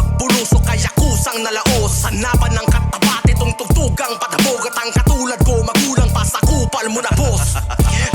pagpulusok kaya kusang nalaos. Hanapan ng katapat itong tugtugang patabog. At ang katulad ko magulang pa sa kupal mo na boss.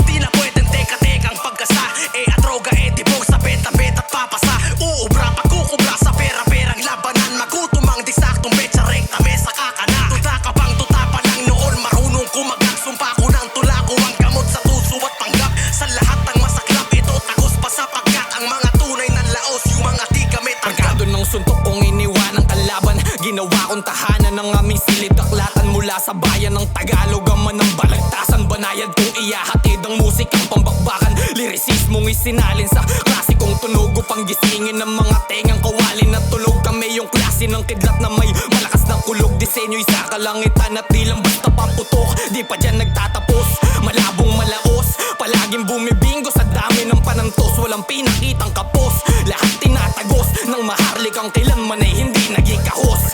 Di na pwedeng teka-tekang pagkasa. Droga tibog sa bet at papasa. Uubra pagkukubra sa pera-perang labanan. Magutumang di saktong betsa rekta mesa kakana. Tuta ka bang tuta pa lang noon marunong kumagat. Sumpa ko ng tula ko ang gamot sa tuso at panggap. Sa lahat ng masaklap ito tagos pa sapagkat ang mga tunay na laos yung mga di kami tanggap. Pagkado ng suntok kong iniwan ng kalaban, ginawa kong tahanan ng aming silid aklatan. Mula sa bayan ng Tagalog aman ng balagtasan. Banayad kong iyahatid ang musikang pambakbakan. Lirisismong isinalin sa klasikong tunog upang gisingin ng mga tengang kawalin na tulog. Kami yung klase ng kidlat na may malakas na kulog. Disenyo'y sa kalangitan at di lang basta paputok. Di pa dyan nagtatapos, malabong malaos. Palaging bumibingo sa dami ng panantos. Walang pinakitang kapos, lahat tinatagos ng maharlikang kailanman ay hindi nagikahos.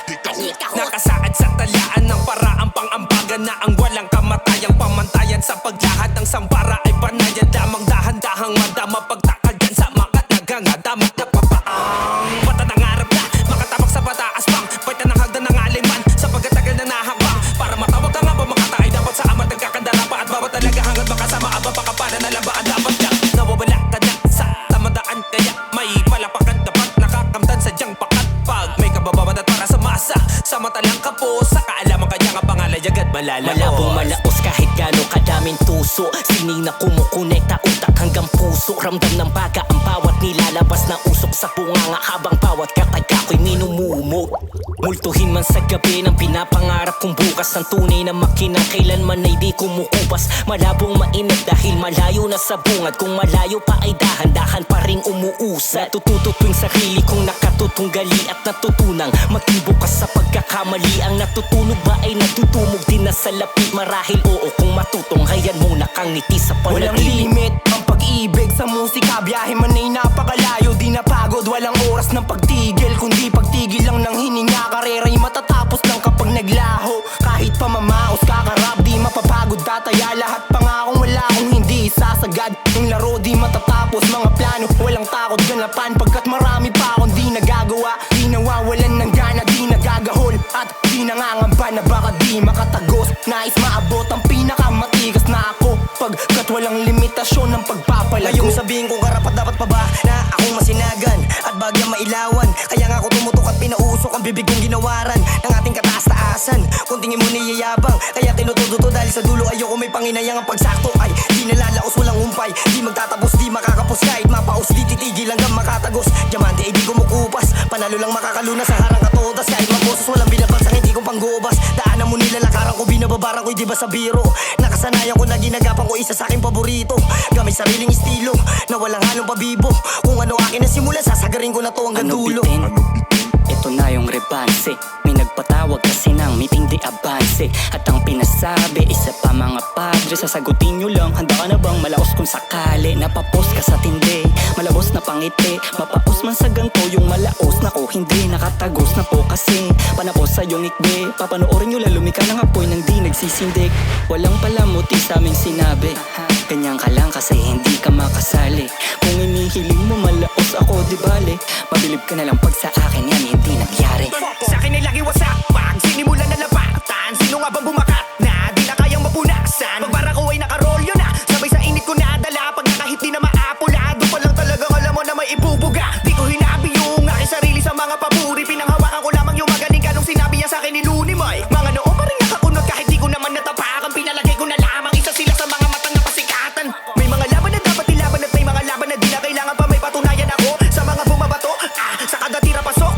Nakasaad sa talaan ng paraang pang-ambagan na ang walang kamatayang pamantayan. Sa paglahad ng sambara ay panayan. Damang dahan-dahang madama pagtakal dyan sa mga nagangadamak na papaang mata ng arap na makatabak sa pataas pang pwede ng hagdan ng aliman. Sa pagkatagal na nahakbang para matawag ka nga ba makatay. Dapat sa amat nagkakandara pa at bawat talaga hanggang makasama aba baka para na lang ba ang dapat na nawawala ka na sa tamadaan. Kaya may palapakan dapat nakakamtan sa diyang pakat. Pag may kababawan at para sa masa sa mata lang kapos. Sa kaalaman kanya nga pangalan agad malalaos. Malabong malaos kahit gano'ng kadaming tuso. Sining na kumukonekta utak hanggang puso. Ramdam ng baga ang bawat nilalabas na usok sa bunganga. Habang bawat kataga ko'y minumumot. Multuhin man sa gabi ng pinapangarap kong bukas. Ang tunay na makina kailanman ay di kumukupas. Malabong mainit dahil malayo na sa bungad. Kung malayo pa ay dahan-dahan pa rin umuusad. Natututo tuwing sarili kong nakatutunggali at natutunang maging bukas sa pagkakamali. Ang natutunog ba ay natutumog din na sa lapi. Marahil oo kung matutunghayan mo nakangiti sa panaginip. Walang limit ang pag-ibig sa musika. Biyahe man ay napakalayo, di napagod. Walang oras ng pagtigil, kundi pagtigil lang ng hininga. Karera'y matatapos lang kapag naglaho. Kahit pa mamaos, kakarap, di mapapagod. Tataya lahat pangakong wala akong hindi sasagad. Yung laro di matatapos, mga plano walang takot ganapan. Pagkat marami pa akong di nagagawa. Di nawawalan ng gana, di nagagahol. At di nangangamba na baka di makatagos. Nais maabot ang pinakamatigas na ako. Pagkat walang limitasyon ng pagpapalago. Ngayong sabihin kong karapat dapat pa ba na akong masinagan at bagyang mailawan. Kaya nga ako tumutok at pinausok ang bibig kong ginawaran ng ating kataas-taasan. Kung tingin mo niyayabang, kaya tinututo dahil sa dulo ayoko may panginayang ang pagsakto. Ay di nalalaos walang humpay, di magtatapos, di makakapos. Kahit mapaus, di titigil hanggang makatagos. Diamante ay di kumukupas, panalo lang makakaluna sa harang katodas. Kahit maboses walang binabansang hindi kong panggubas. Daanan mo nilalakaran ko, binababaran ko, di ba sa biro. Nakasanayan ko na ginagapan ko, isa sa aking paborito. Gamit sariling estilo na walang halong pabibo. Kung ano akin na simulan, sasagarin ko na to hanggang dulo. Ito na yung rebanse. May nagpatawag kasi nang meeting di avanse. At ang pinasabi, isa pa mga padre. Sasagutin nyo lang, handa ka na bang malaos kung sakali? Napapos ka sa tindi, malabos na pangiti. Mapaos man sa ganto yung malaos. Nako hindi nakatagos na po kasi panapos sa yung ikbi. Papanoorin nyo lang lumika ng apoy nang di nagsisindig. Walang palamuti sa aming sinabi. Ganyan ka lang kasi hindi ka makasali. Kung inihiling mo malaos ako di bale. Mabilib ka na lang pag sa akin yan hindi nangyari. Sa akin ay lagi wasak pag sinimulan na lapatan. Sino nga bang bumakat na di na kayang mapunasan? Pagbara ko ay nakarolyo na, sabay sa init ko nadala. Pag nakahit di na maapula, doon pa lang talaga alam mo na may ibubuga. Di ko hinabi yung aking sarili sa mga papuri. Pinanghawakan ko lamang yung magaling ka nung sinabi niya sa akin ni Looney May. Mga noo pa rin nakakunot kahit di ko naman natapakan. Pinalagay ko na lamang isa sila sa mga matang na pasikatan. May mga laban na dapat ilaban at may mga laban na di na kailangan pa may patunayan ako. Sa mga bumabato, sa kada tira pasok,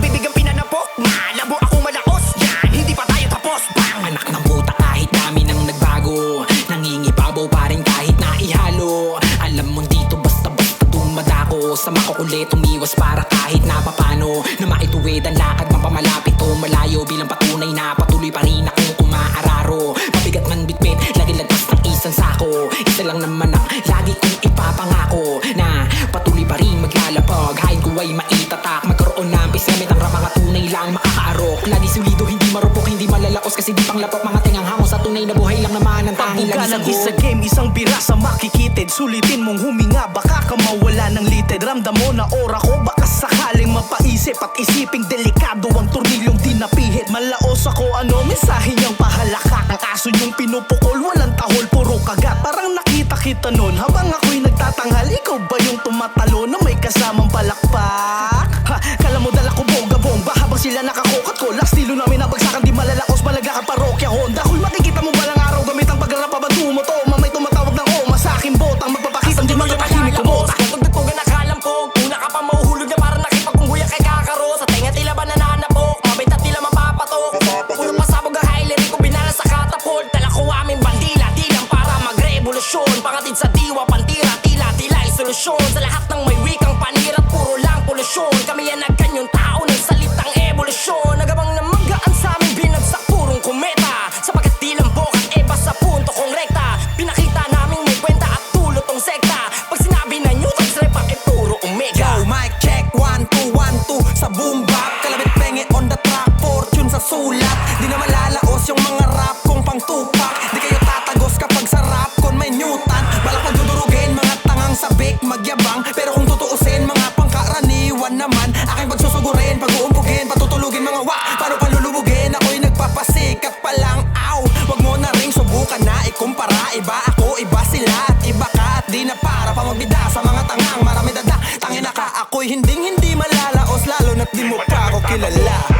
bibigyan pinanapok. Malabo akong malaos, yan, hindi pa tayo tapos. Bang! Anak ng puta kahit dami nang nagbago. Nangingibabaw pa rin kahit naihalo. Alam mo dito basta-basta dumadako. Sa makukulit umiwas para kahit napapano. Na maituwid ang lakad mapamalapit o malayo. Bilang patunay na patuloy pa rin akong umaararo. Mabigat man bitbit, lagi lagpas ng isang sako. Isa lang naman ang lagi kong ipapangako. Na patuloy pa rin maglalapag. Hain ko ay maitatak. Magkaroon ng pisamit ang mga tunay lang makakaarok. Lagi sulido, hindi marupok, hindi malalaos. Kasi di pang lapok mga tingang hangos. Sa tunay na buhay lang naman ang tanging lagi ng isa game, isang bira sa makikitid. Sulitin mong huminga, baka ka mawala ng litid. Ramdam mo na ora ko, baka sakaling mapaisip at isiping delikado ang tornilyong dinapihit. Malaos ako, ano, mensahe niyang pahalaka. Ang aso niyong pinupukol, walang tahol, puro kagat. Parang nakita kita nun, habang ako'y nagtatanghal. Ikaw ba yung tumatalo na may kasamang palakpak? Ha, kala mo dala ko bongga-bongga habang sila nakakokot ko. Last stilo namin nabagsakan, di malalakos, malaga ka parokya Honda. Kung makikita mo balang araw gamit ang paggarap abado mo to. Mamay tumatawag ng oma sa aking botang magpapakitang di magkatahimik ko bota. Pagdagtugan nakalampog, una ka pa mahuhulog na parang nakipagpungguya kay kakaro. Sa tenga tila ba nananapok, mabait at tila mapapatok. Puro pasabog ang highlight ko binala sa katapult. Dala ko aming bandila, dilang para magrevolusyon. Pangatid sa diwa, pantira, tila solusyon. Sa lahat ng may wikang panirat, puro lang polusyon. Kami yan nagkanyong tao ng salitang evolusyon. Nagabang na magaan sa aming binagsak, purong kometa. Sapagkat di lambok at eba sa punto kong rekta. Pinakita naming may kwenta at tulot tong sekta. Pag sinabi na Newton's repa, puro omega. Yo, mic check, 1, 2, 1, 2 sa boom bap. Kalabit penge on the track, fortune sa sulat. Di na malalaos yung mga rap kong pang tupak. Di kayo tatagos kapag sa rap kon may Newton. Balak pagdudurugin, mga tangang sabik, magyabang. Pero kung tutuusin, mga pangkaraniwan naman. Aking pagsusugurin, pag-uumpugin, patutulugin mga wak. Paano palulubugin, ako'y nagpapasikat pa lang. Aw, wag mo na ring subukan na ikumpara. Iba ako, iba sila at iba ka. At di na para pa magbida sa mga tangang marami dada. Tangina ka, ako'y hindi malalaos. Lalo na't di mo pa ako kilala.